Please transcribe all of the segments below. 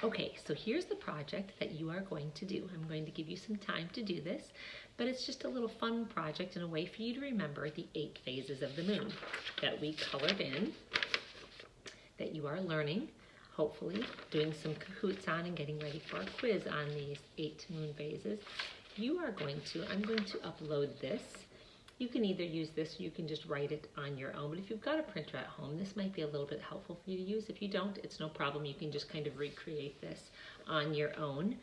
Okay, so here's the project that you are going to do. I'm going to give you some time to do this, but it's just a little fun project and a way for you to remember the 8 phases of the moon that we colored in, that you are learning, hopefully doing some Kahoots on and getting ready for a quiz on these 8 moon phases. I'm going to upload this. You can either use this or you can just write it on your own. But if you've got a printer at home, this might be a little bit helpful for you to use. If you don't, it's no problem. You can just kind of recreate this on your own.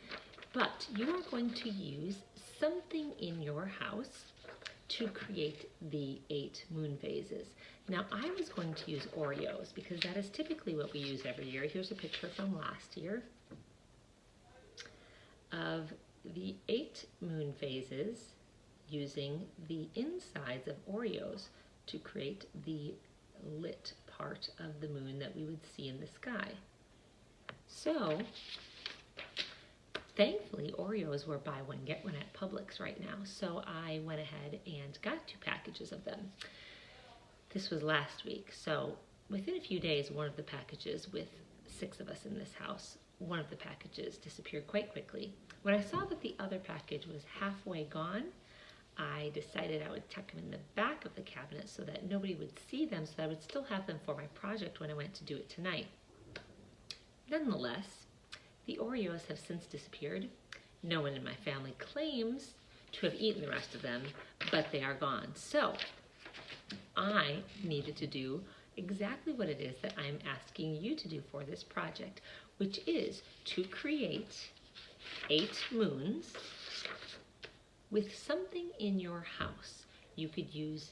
But you are going to use something in your house to create the 8 moon phases. Now, I was going to use Oreos because that is typically what we use every year. Here's a picture from last year of the 8 moon phases using the insides of Oreos to create the lit part of the moon that we would see in the sky. So, thankfully, Oreos were buy one, get one at Publix right now. So I went ahead and got 2 packages of them. This was last week. So within a few days, one of the packages, with 6 of us in this house, one of the packages disappeared quite quickly. When I saw that the other package was halfway gone, I decided I would tuck them in the back of the cabinet so that nobody would see them, so that I would still have them for my project when I went to do it tonight. Nonetheless, the Oreos have since disappeared. No one in my family claims to have eaten the rest of them, but they are gone. So I needed to do exactly what it is that I'm asking you to do for this project, which is to create 8 moons with something in your house. You could use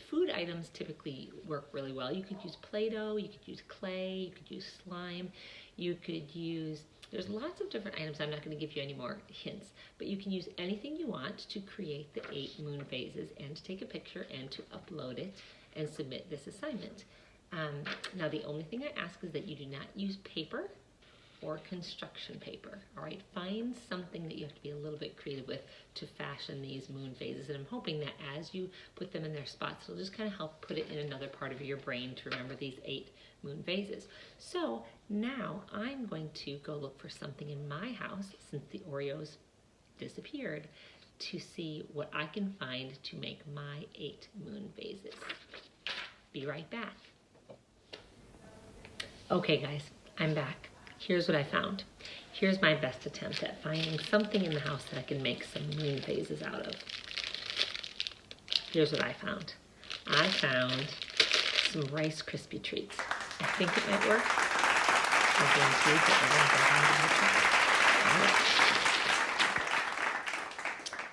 food items, typically work really well. You could use Play-Doh, you could use clay, you could use slime, you could use, there's lots of different items. I'm not going to give you any more hints, but you can use anything you want to create the 8 moon phases and to take a picture and to upload it and submit this assignment. Now, the only thing I ask is that you do not use paper or construction paper, all right? Find something that you have to be a little bit creative with to fashion these moon phases, and I'm hoping that as you put them in their spots, it'll just kind of help put it in another part of your brain to remember these 8 moon phases. So now I'm going to go look for something in my house, since the Oreos disappeared, to see what I can find to make my 8 moon phases. Be right back. Okay guys, I'm back. Here's what I found. Here's my best attempt at finding something in the house that I can make some moon phases out of. Here's what I found. I found some Rice Krispie treats. I think it might work. I guarantee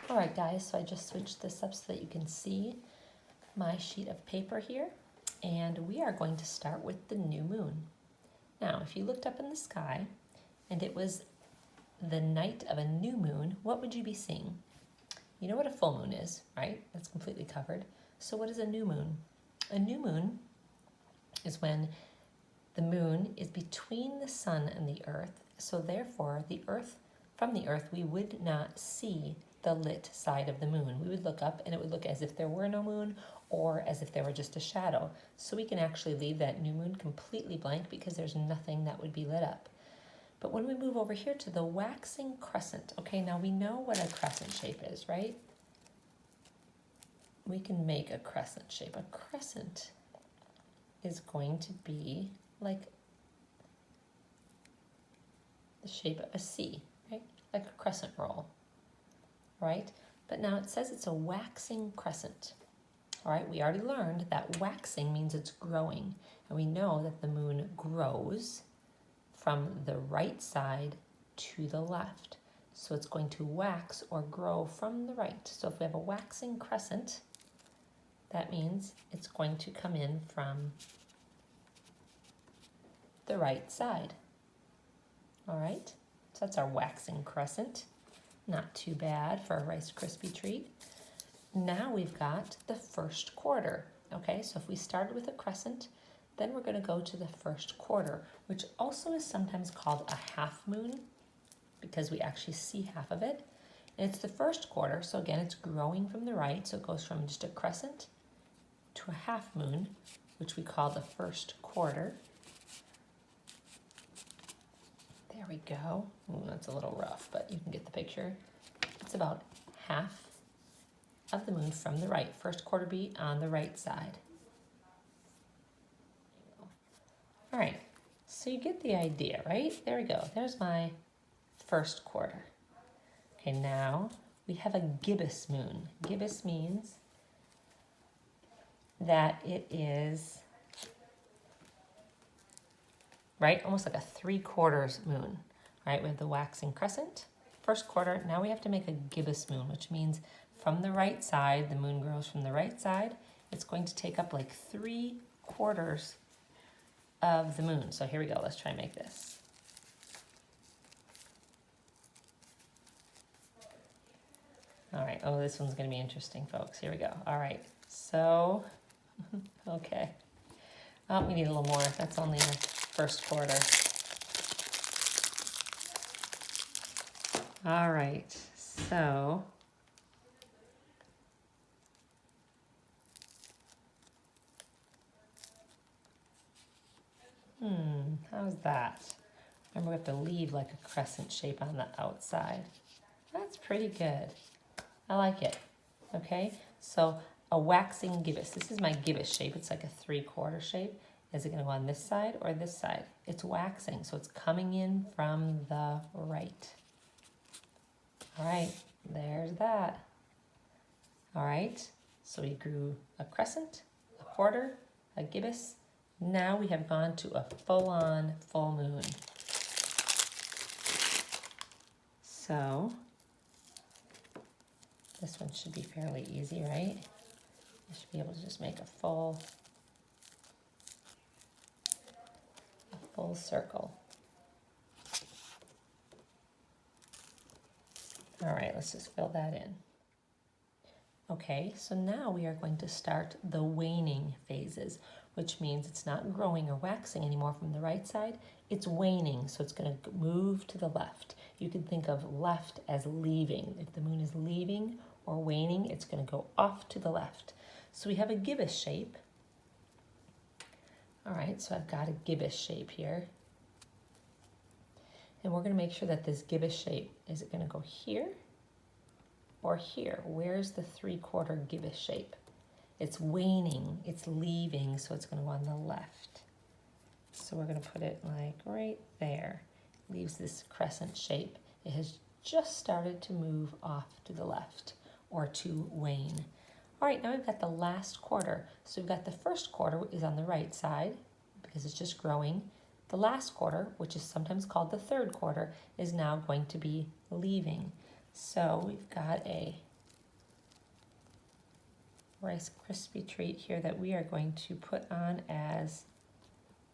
that Alright guys, so I just switched this up so that you can see my sheet of paper here. And we are going to start with the new moon. Now, if you looked up in the sky and it was the night of a new moon, what would you be seeing? You know what a full moon is, right? That's completely covered. So what is a new moon? A new moon is when the moon is between the sun and the earth. So therefore, from the earth, we would not see the lit side of the moon. We would look up and it would look as if there were no moon or as if there were just a shadow. So we can actually leave that new moon completely blank because there's nothing that would be lit up. But when we move over here to the waxing crescent, okay, now we know what a crescent shape is, right? We can make a crescent shape. A crescent is going to be like the shape of a C, right? Like a crescent roll, right? But now it says it's a waxing crescent. All right, we already learned that waxing means it's growing, and we know that the moon grows from the right side to the left. So it's going to wax or grow from the right. So if we have a waxing crescent, that means it's going to come in from the right side. All right, so that's our waxing crescent. Not too bad for a Rice Krispie treat. Now we've got the first quarter, okay? So if we started with a crescent, then we're going to go to the first quarter, which also is sometimes called a half moon because we actually see half of it. And it's the first quarter, so again, it's growing from the right, so it goes from just a crescent to a half moon, which we call the first quarter. There we go. Ooh, that's a little rough, but you can get the picture. It's about half of the moon from the right, first quarter beat on the right side. All right, so you get the idea, right? There we go. There's my first quarter. Okay, now we have a gibbous moon. Gibbous means that it is, right, almost like a 3/4 moon, right? We have the waxing crescent, first quarter. Now we have to make a gibbous moon, which means from the right side, the moon grows from the right side. It's going to take up like 3/4 of the moon. So here we go. Let's try and make this. All right. Oh, this one's going to be interesting, folks. Here we go. All right. So, okay. Oh, we need a little more. That's only the first quarter. All right. So, how's that? Remember, we have to leave like a crescent shape on the outside. That's pretty good. I like it. Okay, so a waxing gibbous. This is my gibbous shape. It's like a 3/4 shape. Is it going to go on this side or this side? It's waxing, so it's coming in from the right. All right, there's that. All right, so we grew a crescent, a quarter, a gibbous. Now we have gone to a full-on full moon. So this one should be fairly easy, right? I should be able to just make a full circle. All right, let's just fill that in. Okay, so now we are going to start the waning phases, which means it's not growing or waxing anymore from the right side. It's waning, so it's going to move to the left. You can think of left as leaving. If the moon is leaving or waning, it's going to go off to the left. So we have a gibbous shape. All right, so I've got a gibbous shape here. And we're going to make sure that this gibbous shape, is it going to go here or here? Where's the 3/4 gibbous shape? It's waning, it's leaving, so it's going to go on the left. So we're going to put it like right there. Leaves this crescent shape. It has just started to move off to the left or to wane. All right, now we've got the last quarter. So we've got the first quarter is on the right side because it's just growing. The last quarter, which is sometimes called the third quarter, is now going to be leaving. So we've got a Rice Krispie treat here that we are going to put on as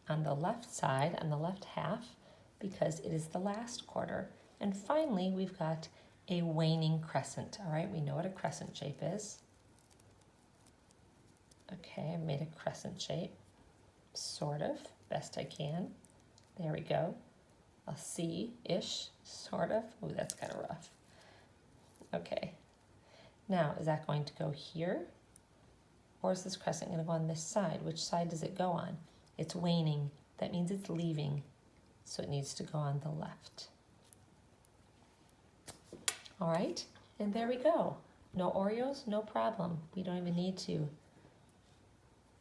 on the left side, on the left half, because it is the last quarter. And finally, we've got a waning crescent. All right, we know what a crescent shape is. Okay, I made a crescent shape, sort of, best I can. There we go. A C-ish, sort of. Ooh, that's kind of rough. Okay. Now, is that going to go here? Or is this crescent going to go on this side? Which side does it go on? It's waning. That means it's leaving. So it needs to go on the left. All right. And there we go. No Oreos, no problem. We don't even need to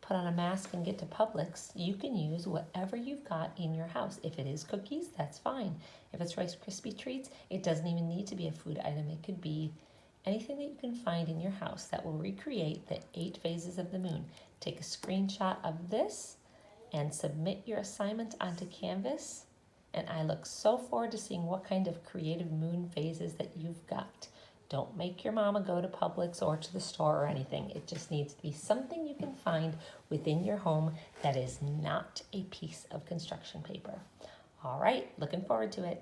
put on a mask and get to Publix. You can use whatever you've got in your house. If it is cookies, that's fine. If it's Rice Krispie treats, it doesn't even need to be a food item. It could be anything that you can find in your house that will recreate the 8 phases of the moon. Take a screenshot of this and submit your assignment onto Canvas. And I look so forward to seeing what kind of creative moon phases that you've got. Don't make your mama go to Publix or to the store or anything. It just needs to be something you can find within your home that is not a piece of construction paper. All right, looking forward to it.